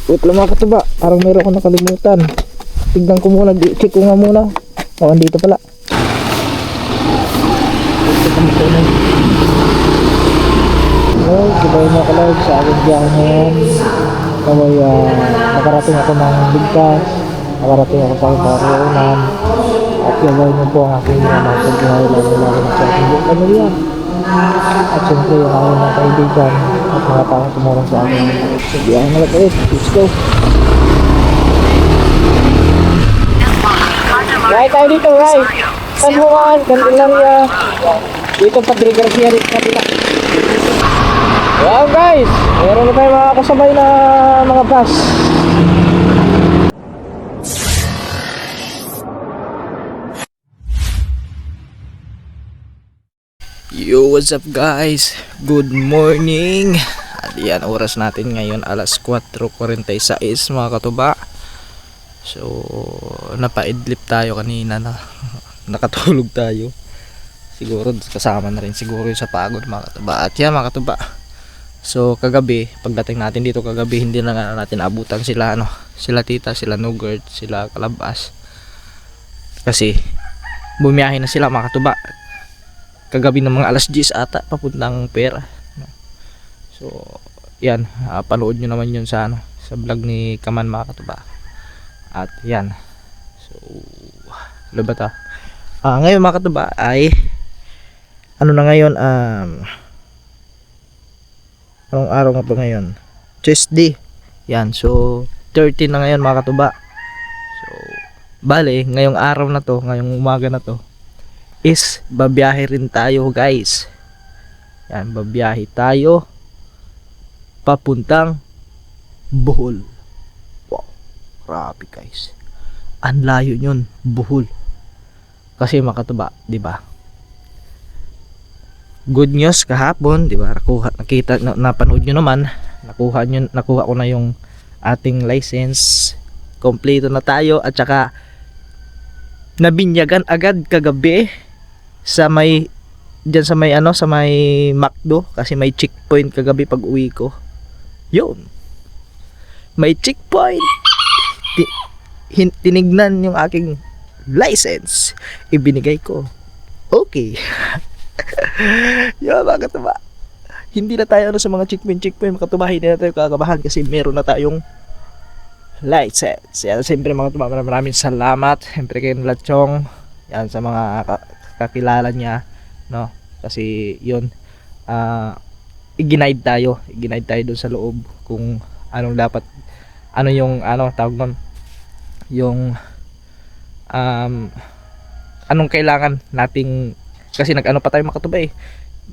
Wait lang mga katuba, parang meron akong nakalimutan. Tignan ko muna, check ko nga muna. Oh, andito pala. Hello, goodbye mga kalag sa aking biyahe ngayon. Kaway nakarating ako ng ligtas. Nakarating ako sa aking paroonan. At gawin niyo po ang aking pagbiyahe lalo sa aking buong pamilya. At siyempre yung aking mga kaibigan at mga taong tumulong sa akin. So biyahe na lang ulit, let's go. Right tayo dito, right. Sanbuan, Candelaria. Dito Padre Garcia rin kapila. Wow guys, meron na tayo mga kasabay na mga bus. Yo, what's up guys? Good morning. At yan, oras natin ngayon alas 4:46 mga katuba. So, napaidlip tayo kanina na nakatulog tayo. Siguro kasama na rin siguro yung sa pagod mga katuba. At yan mga katuba. So, kagabi, pagdating natin dito kagabi, hindi na natin abutan sila sila tita, sila Nugert, sila Kalabas. Kasi bumiyahe na sila mga katuba. Kagabi ng mga alas 10 ata papuntang Pera. So, yan, panood nyo naman yun sa sa vlog ni Kaman mga katuba. At yan. So, ano ba ta? Ngayon mga katuba ay ano na ngayon, anong araw nga ba ngayon? Tuesday. Yan, so 13 na ngayon mga katuba. So, bale, ngayong araw na to, ngayong umaga na to is babiyahe rin tayo guys. Yan, babiyahe tayo papuntang Bohol. Wow, grabe guys. Ang layo yun, Bohol. Kasi makatuba, di ba? Good news kahapon, di ba? Nakita, napanood nyo naman. Nakuha ko na yung ating license. Kompleto na tayo at saka nabinyagan agad kagabi sa may diyan sa may sa may McDo kasi may checkpoint kagabi pag uwi ko. Yun. May checkpoint. Tinignan yung aking license. Ibinigay ko. Okay. Yo, mga katuba. Hindi na tayo sa mga checkpoint mga hindi na tayo kakabahan kasi meron na tayong license. Yan, siyempre mga katuba, maraming salamat. Siyempre kay Lachong. Yan sa mga kakilala niya, no? Kasi yun, i-guide tayo doon sa loob kung anong dapat, ano yung tawag nun, yung anong kailangan nating, kasi nag-ano pa tayo makatuba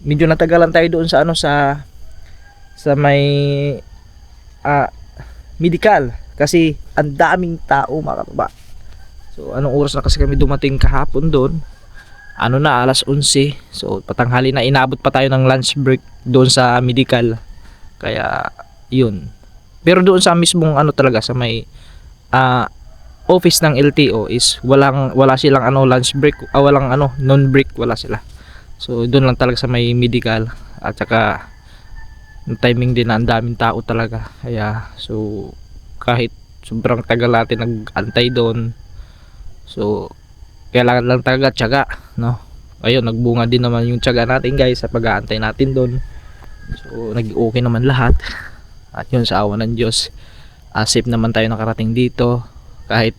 medyo natagalan tayo doon sa sa may medical kasi ang daming tao makatuba. So anong oras na kasi kami dumating kahapon doon, alas 11. So patanghali na, inabot pa tayo ng lunch break doon sa medical. Kaya yun. Pero doon sa mismong talaga sa may office ng LTO is wala silang lunch break, walang non break, wala sila. So doon lang talaga sa may medical. At saka yung timing din na ang daming tao talaga. Kaya so kahit sobrang tagal natin nag-antay doon, so kailangan lang talaga tiyaga, no? Ayun, nagbunga din naman yung tiyaga natin guys sa pag-aantay natin doon. So nag-okay naman lahat. At yun, sa awa ng Diyos, safe naman tayo nakarating dito. Kahit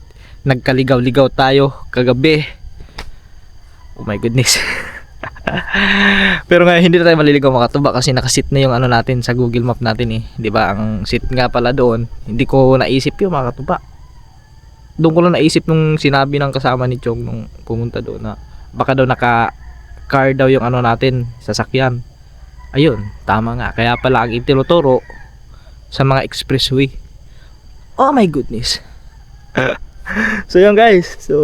nagkaligaw-ligaw tayo kagabi. Oh my goodness. Pero ngayon hindi na tayo maliligaw mga katuba kasi nakasit na yung natin sa Google Map natin di ba? Ang sit nga pala doon, hindi ko naisip yung mga katuba. Doon ko lang naisip nung sinabi ng kasama ni Chong nung pumunta doon na baka daw naka-car daw yung natin, sasakyan. Ayun, tama nga. Kaya pala ang itinuturo sa mga expressway. Oh my goodness. So yun guys. So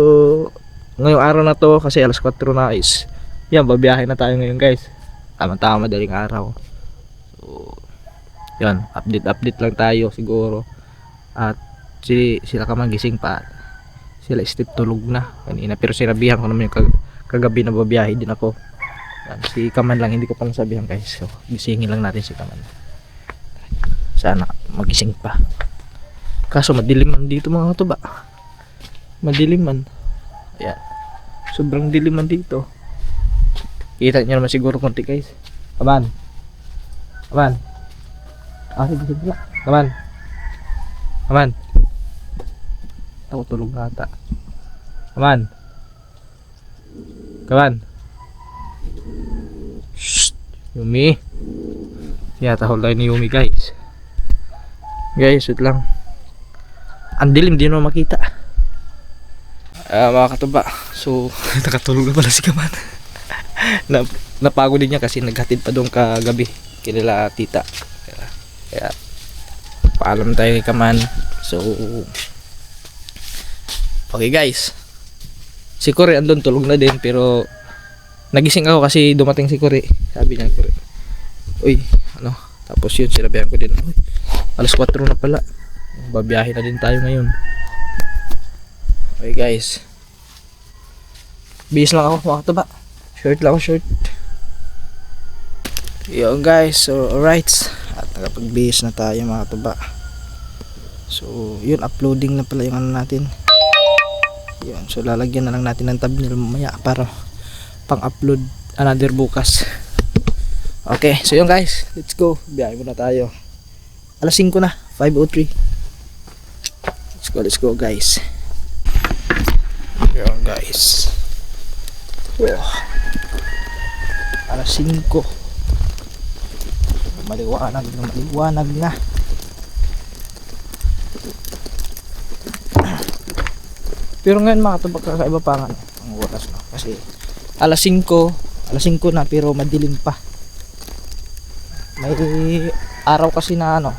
ngayong araw na to kasi alas 4 na is yan, babiyahe na tayo ngayon guys. Tama-tama, madaling araw. So yan, update lang tayo siguro. At sila ka magising pa, sila Steve tulog na kanina, pero sinabihan ko naman yung kagabi na babiyahe din ako. Yan, si Kaman lang hindi ko pa nasabihan guys, so gisingin lang natin si Kaman, sana magising pa. Kaso madilim man dito mga katuba. Madilim man. Ayan. Sobrang dilim man dito. Kita nyo naman siguro konti guys. Kaman. Kaman. Sige. Kaman. Kaman. Ako tulog na ata. Kaman. Kaman. Shh. Yumi. Tahol tayo ni Yumi guys. Guys, wait lang. Ang dilim, di naman makita. Mga katuba. So, nakatulog na pala si Kaman. Napagod din niya kasi naghatid pa doon kagabi kila tita. Kaya paalam tayo kay Kaman. So okay guys, si Kore andun tulog na din, pero nagising ako kasi dumating si Kore. Sabi niya Kore, uy ano, tapos yun sinabihan ko din, uy, alas 4 na pala, babiyahe na din tayo ngayon. Okay guys, bihis lang ako mga katuba. Short lang ako, short. Yun guys, so alright, at nakapagbihis na tayo mga katuba. So yun, uploading na pala yung ano natin. Yun, so lalagyan na lang natin ng thumbnail mamaya para pang upload another bukas. Okay, so yun guys, let's go. Biyahe muna tayo. Alas 5 na, 5:03. Let's go guys. Yun guys. Oh. Alas 5. Maliwanag na. Pero ngayon mga katuba, kakaiba pa nga ang oras no? Kasi alas 5 na pero madilim pa. May araw kasi na ano,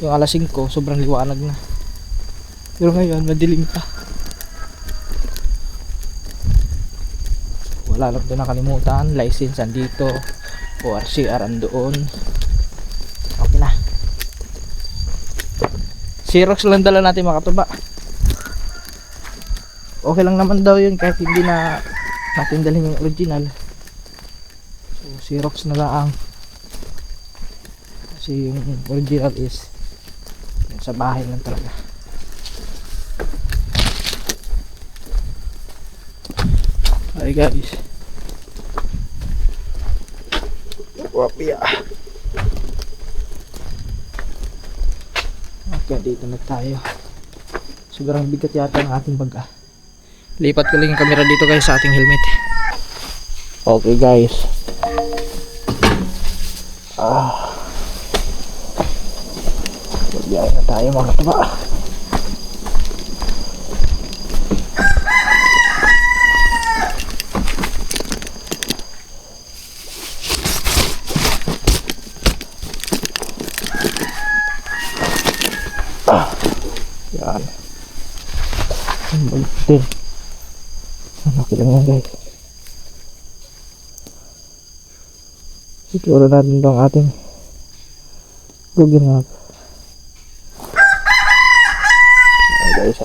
yung alas 5 sobrang liwanag na, pero ngayon madilim pa. Wala lang ito nakalimutan, license andito, ORCR andoon. Okay na, Xerox lang dala natin mga katuba. Okay lang naman daw yun kahit hindi na natin dalhin yung original. So Xerox na lang, kasi yung original is yung sa bahay lang talaga. Hi guys, wapia. Okay, dito na tayo. Sobrang bigat yata ng ating bag. Lipat ko lang yung camera dito guys sa ating helmet. Okay guys, magbiyahe na tayo mga katuba. Yan. Magtin. Okay lang yan guys. Siguro natin ito ang ating Google Map. Ayan guys,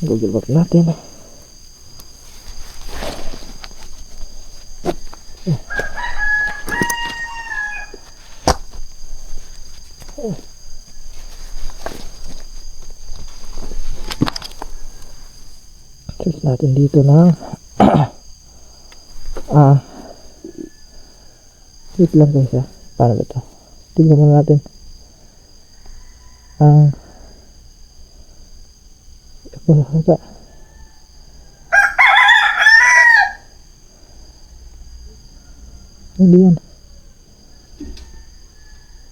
Google Map natin. Search natin dito ng wait lang guys paano ba ito? Tignan na natin hindi yan.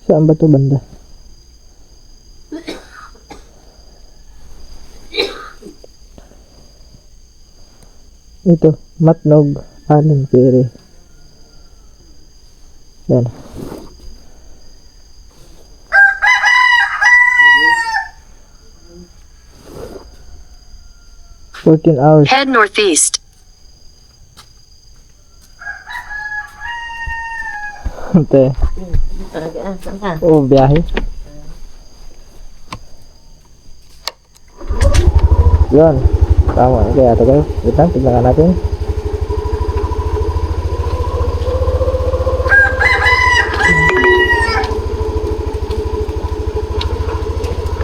Saan ba ito banda? Ito, Matnog, Allen Ferry. Yan. $14 Head northeast. Ante. Oh, biyahe. Yan. Tama, kaya ito guys. Wait lang, tignan natin.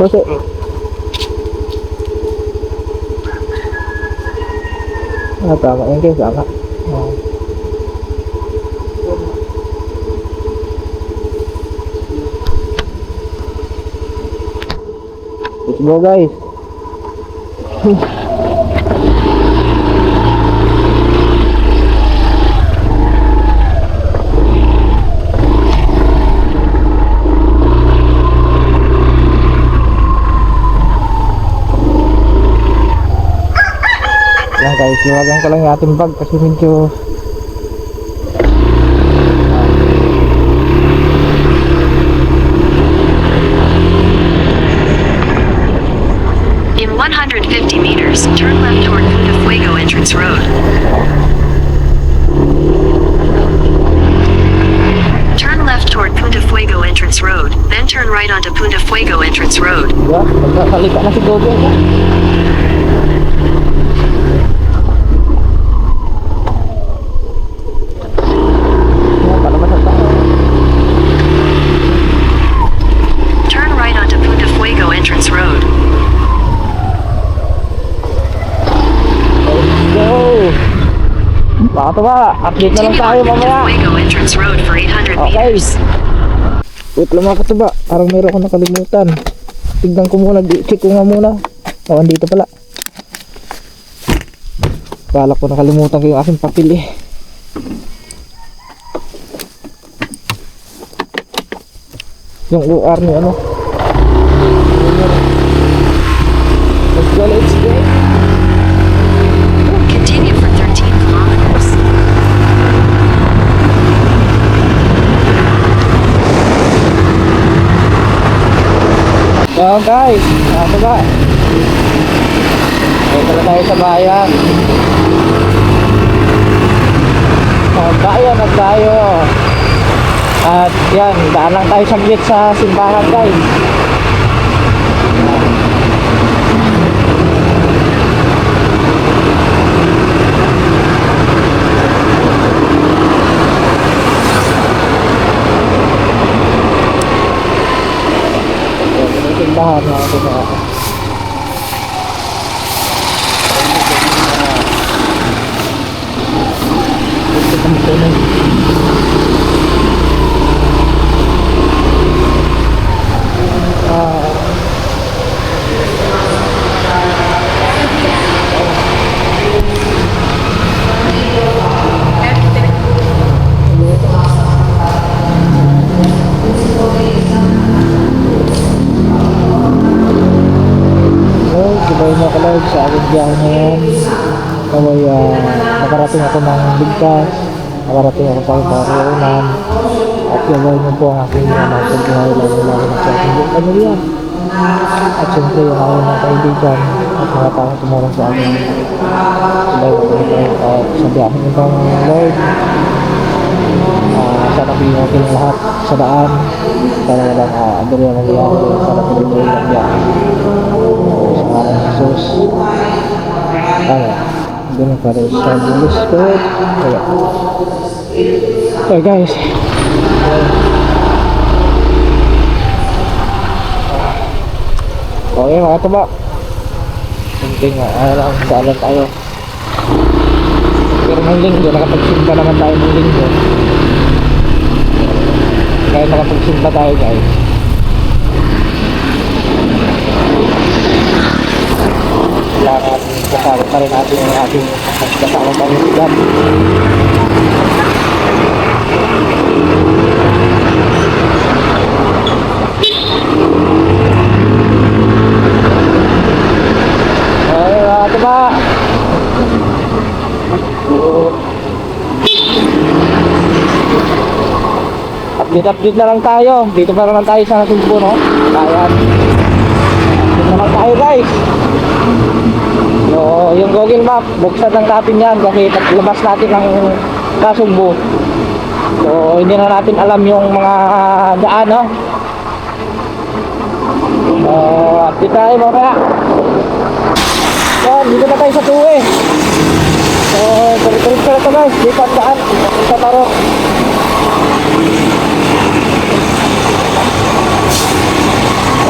Kasi tama yun guys, tama. Let's go guys. Yan guys, liwagan ko lang yung ating bag kasi medyo In 150 meters, turn left toward Punta Fuego Entrance Road. Turn left toward Punta Fuego Entrance Road, then turn right onto Punta Fuego Entrance Road. diba? Magkakalika na si Gogo. Turn right onto Punta Fuego Entrance Road. Go! Baka ito ba? Update na lang Continue tayo on Punta mamaya. Fuego Entrance Road for 800 Okay. meters. Wait lang mga katuba, parang meron akong nakalimutan. Tignan ko muna, check ko nga muna. O, andito pala. Kala ko nakalimutan ko yung aking papel eh. Yung UR ni ano. Let's go, let's go. Continue for 13 kilometers. So guys, ano ba? Ito na tayo sa bayan. Sa bayan na tayo. At yan, daan lang tayo saglit sa simbahan guys. Simbahan na ako na. Ito kami tunay. Sabay na kalag sa aking biyahe ngayon. Kaway nakarating ako ng ligtas, nakarating ako sa aking paroonan, at gawin niyo po ang aking pagbiyahe lalo sa aking pamilya. At siyempre yung aking mga kaibigan at mga taong tumulong sa akin. Sabay na kayo at sa biyahe nitong Lord. Sana bigyan natin lahat sa daan. Sana walang adoro na nangyari. Sana tuloy-tuloy lang biyahe. Sa ngalan ng Jesus. Ganun pa rin sa Holy Spirit. So guys, okay mga tuba, something alam saalan tayo. Pero ng linggo, nakapagsimba naman tayo ng linggo. Kaya nakapagsimba tayo guys. Kailangan kasama pa rin natin yung ating kasama pa rin sigat. Okay mga tuba, update na lang tayo. Dito pa naman tayo sa Sugbo, no? Ayan, update naman tayo guys. Yung Google Map, buksan lang natin yan kasi labas natin ang Kasugbo. So hindi na natin alam yung mga daan, no? Update tayo mamaya. Yan, dito na tayo sa Tuwe. So tuloy-tuloy na ito guys, dito ang daan sa Taro.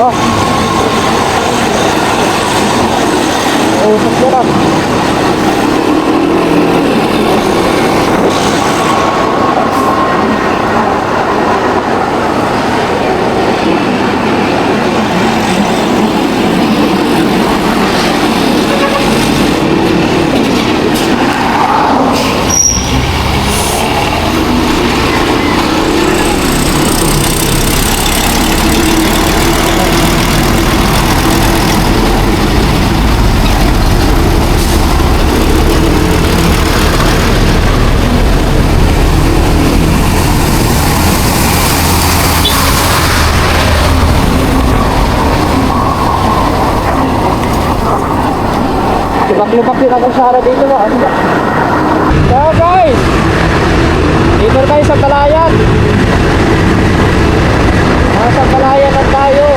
Oh, Lubak-lubak din ako sa dito ba? Ano ba? So guys, dito na tayo sa Balayan. Sa Balayan na tayo.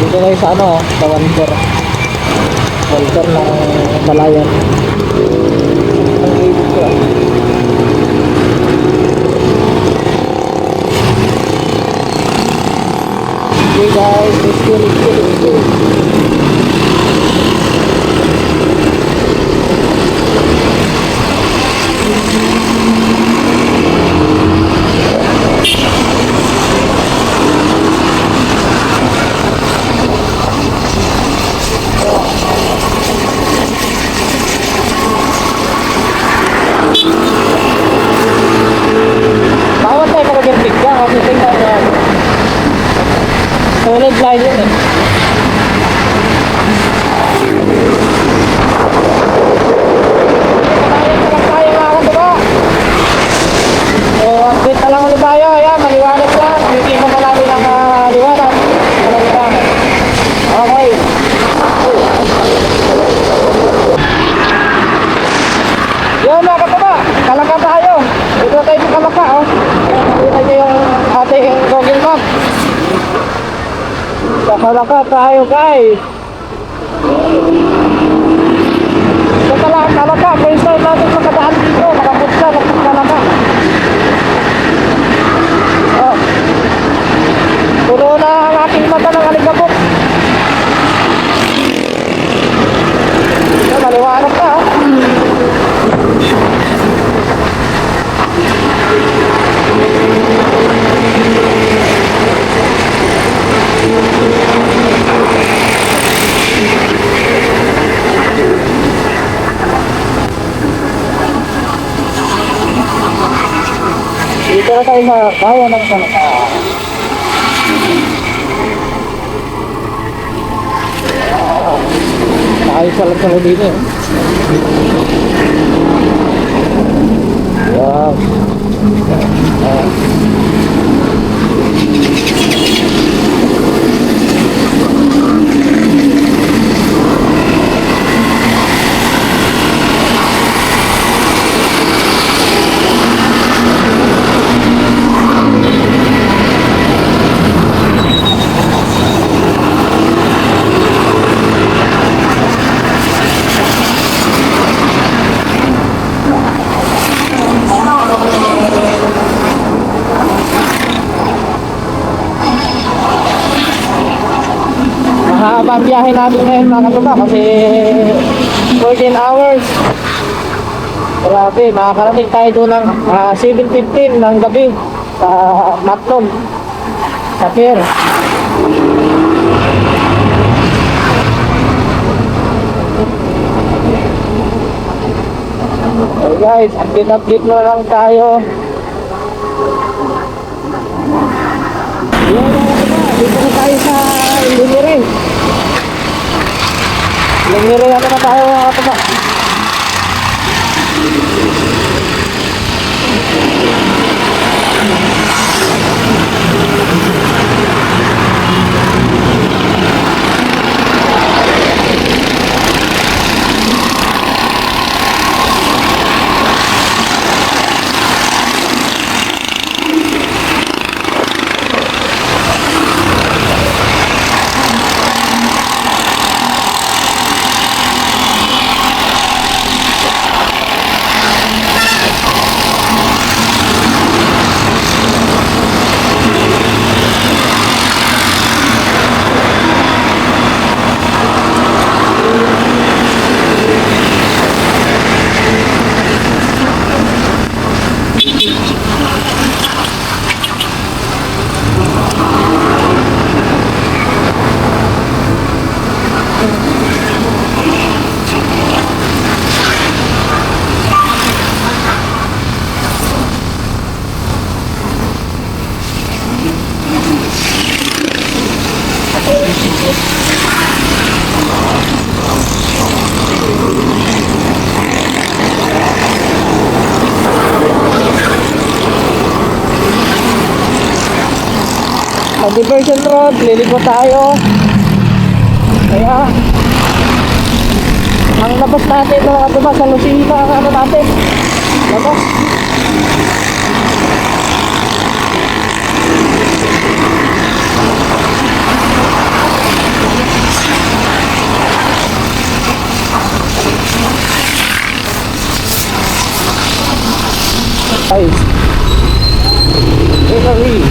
Dito tayo sa ano, sa Walter ng Balayan. Ang ibig ko. Okay guys, let's go. Bawat tayo kapag-big ka kasi tingnan na solid line yun eh. So update na lang ulit tayo. Ayan, maliwanag lang. Hindi mo malami ng liwanag. Okay. Yun mga kataba, Kalaka tayo. Dito tayo sa Kalaka, oh. Nakita niyo yung ating Google Map. Sa Kalaka tayo, guys. Sa Kalaka, first time natin makadaan dito. Makapunta ng Kalaka. Oh. Puno na ang aking mata ng aligabok. Maliwanag ka, oh. Dito na tayo sa bayan ng Kalaka. Ayos sa lang dito eh. Wow. Mahaba ang biyahe natin ngayon mga kataba kasi 14 hours. Grabe, makakarating tayo doon ng 7:15 ng gabi sa Matlon, sa pier. So guys, update na lang tayo. Dito na tayo sa Lumire. Lumire ano na tayo mga kataba. Diversion road, liliko tayo. Kaya ang labas natin mga katuba sa Lucina, ang ano natin labas. Ay Italy.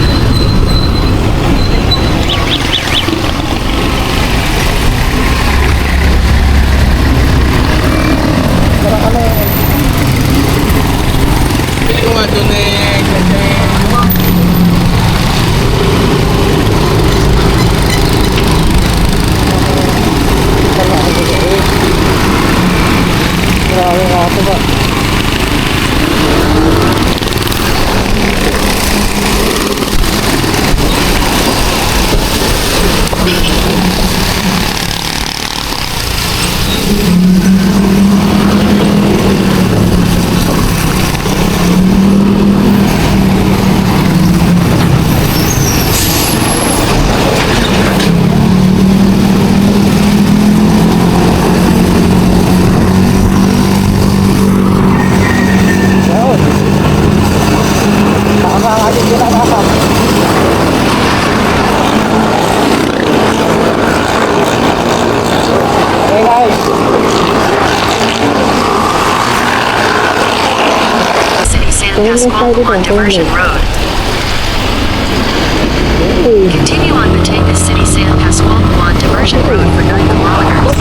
Grabe nga ito ba? Sandpass Mall on Diversion Road. Continue on Batangas City Sandpass Mall on Diversion Road for 9 kilometers.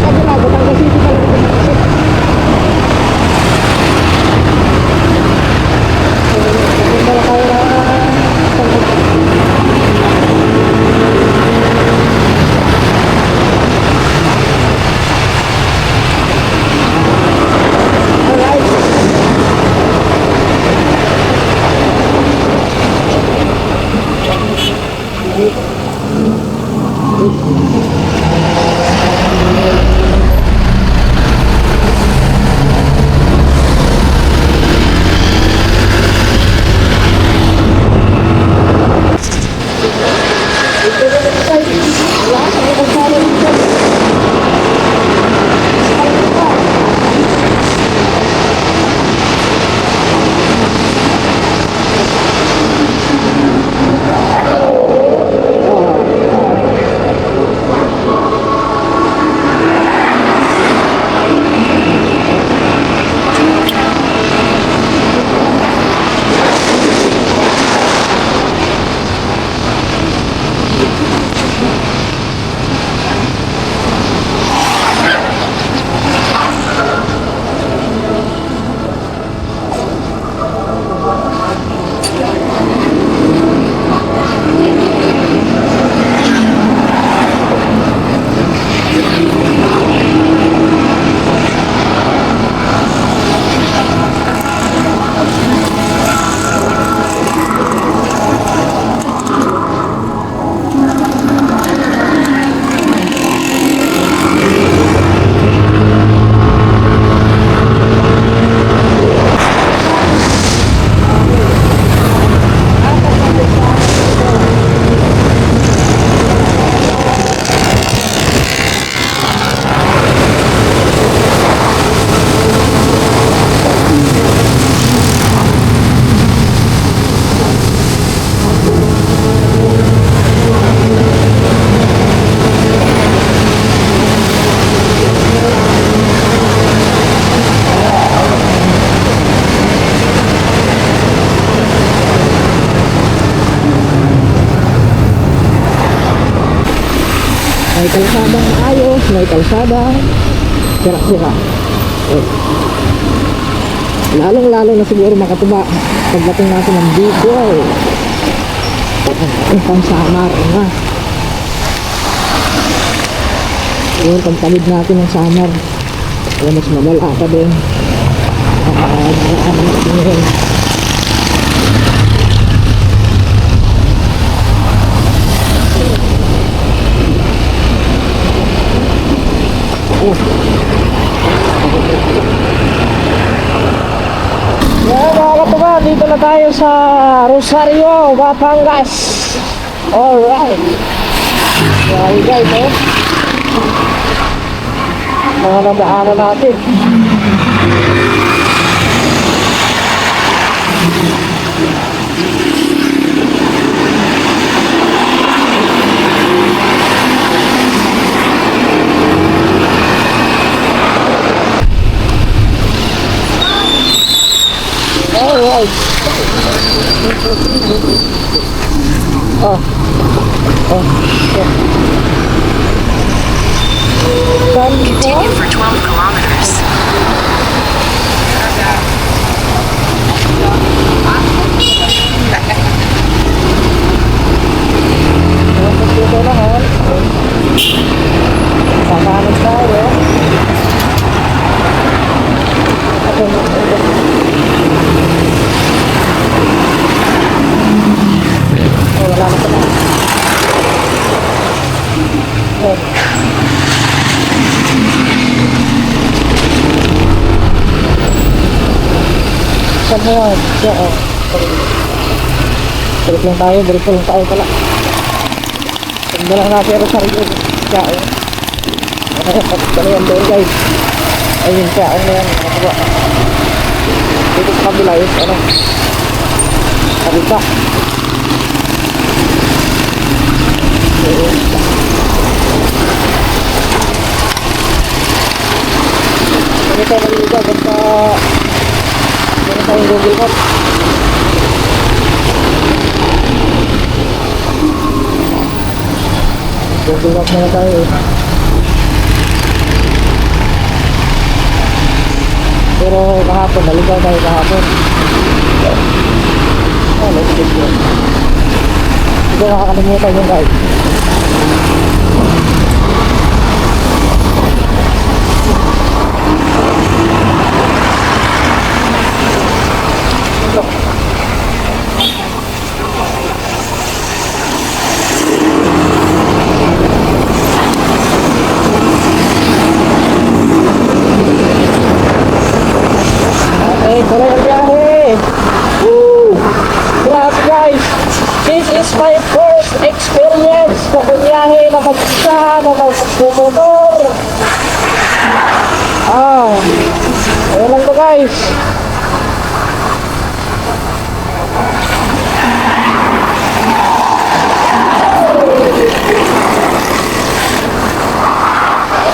May kalsadang ayos, may kalsadang sira-sira. Lalong-lalo na siguro makatuba pagdating natin ng Bicol. Pang Samar na. Yun, pagtawid natin ng Samar. Mas mabala pa din. Yan mga katuba, dito na tayo sa Rosario, Batangas. Alright. Grabe guys, oh. Mga nadaanan natin. Alright. Oh. Oh. Yeah. Continue for 12 kilometers. Dito naman. Sakanan tayo. Wala na pala. Saan mo yan? Siya, oh. Balik lang tayo pala. Tignan lang natin ang sarili. Siya, oh. Ano yan doon, guys? Ayun siya, ano yan? Dito sa kabila, yun, ano? Kabita. Ano tayo naliga? Basta meron tayong Google Maps. Google Maps na tayo. Pero kahapon, naligaw tayo kahapon. Oh, let's check yun. Hindi nakakalimutan yun guys. Okay, tuloy ang biyahe. Woo! Grabe guys! This is my first experience sa biyahe na mag-isa, na mag-motor. Ayun lang to guys.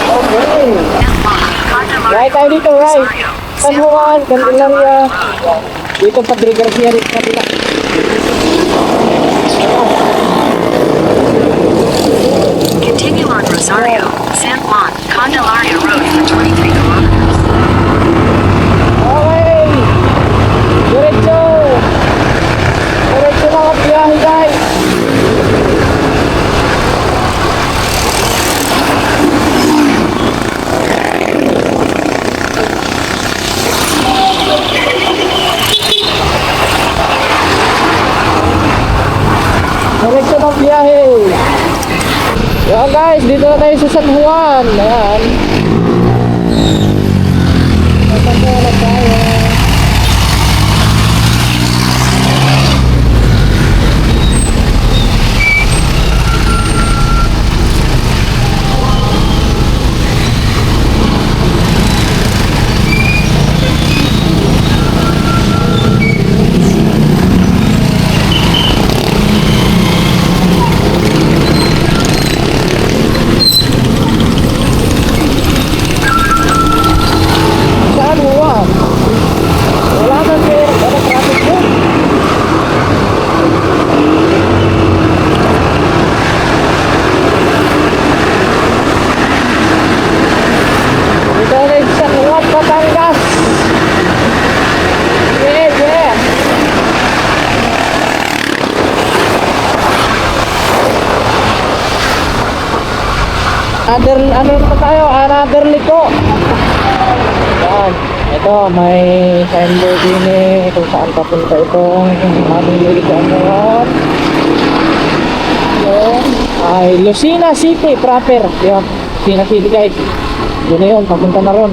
Okay. Right tayo dito, right. San Juan, Candelaria. Dito Padre Garcia rin kabila. Continue on Rosario, San Juan, Candelaria Road for 23 kilometers. Okay. Diretso. Diretso lang ang biyahe guys. Diretso ng biyahe. Yan guys, dito na tayo sa San Juan. Ayan. San Juan na tayo. San Juan. Wala na traffic po. Dito na yung San Juan, Batangas. Yeah, yeah. Ano pa tayo? Another liko. Yan. Ito, may signboard din eh kung saan papunta itong aming ligaan ngayon. Yun. Ay, Lucena City proper. Yan. Lucena City guys. Yun na yun, papunta na ron.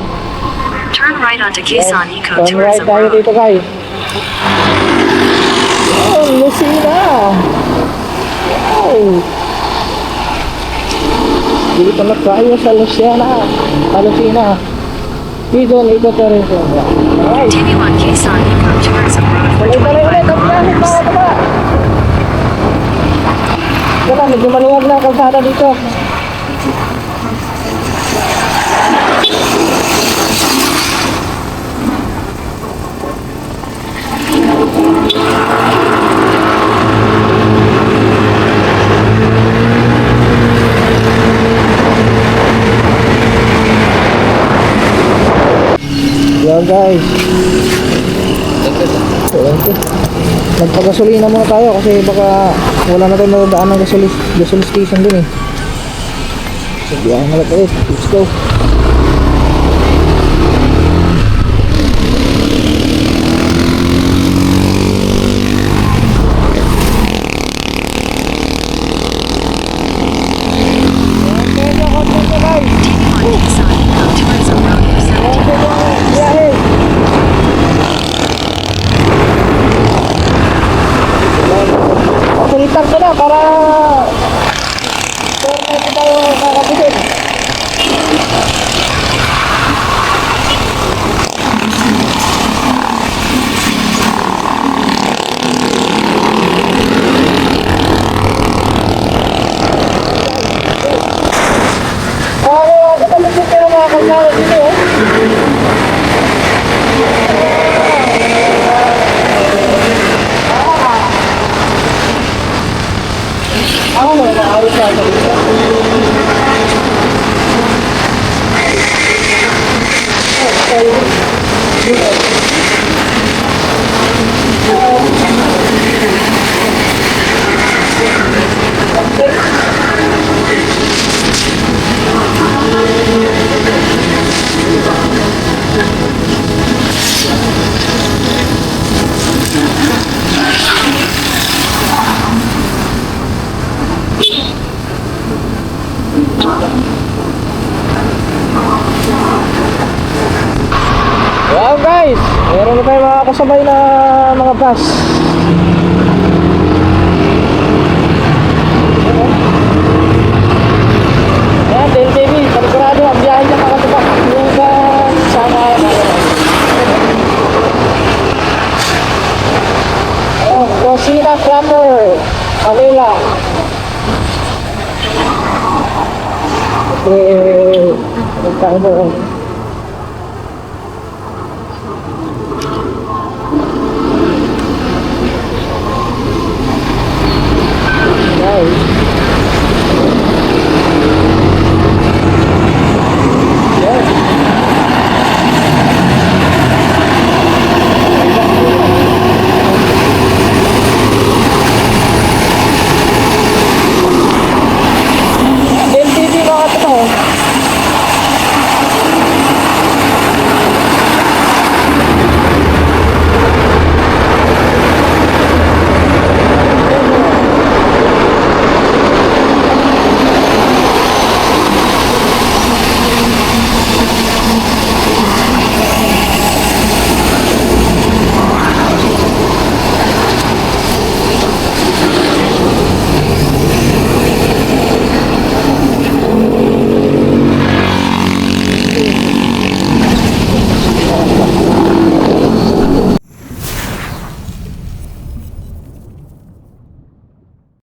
Turn right onto Quezon Turn right Ecotourism tayo Road. dito guys. Oh, Lucena. Wow! Dito na tayo sa Lucena. Lucena. Dito na ito tayo rin. Alright. Continue on Quezon Ecotourism Road for Tuloy-tuloy ulit 25 ang biyahe kilometers. mga kaba. Wala, medyo maluwag na ang kalsada dito. Yan guys. Magpagasolina muna tayo kasi baka wala na tayong nadaan ng gasoline station din eh. So biyahe na ulit. Let's go. Continue on Quezon Ecotourism Road for 70 kilometers. Biyahe. Pasulitan ko na para hindi tayo kakapitin. Kapag pero mga kalsada dito eh. Ako mo na maayos na sa dito. Wow guys, meron na tayo mga kasabay na mga bus. Ayan, DLTV, panigurado ang biyahe niya mga kasabay. Yung sama oh, Rosina Cracker, Manila. Okay, tayo mo.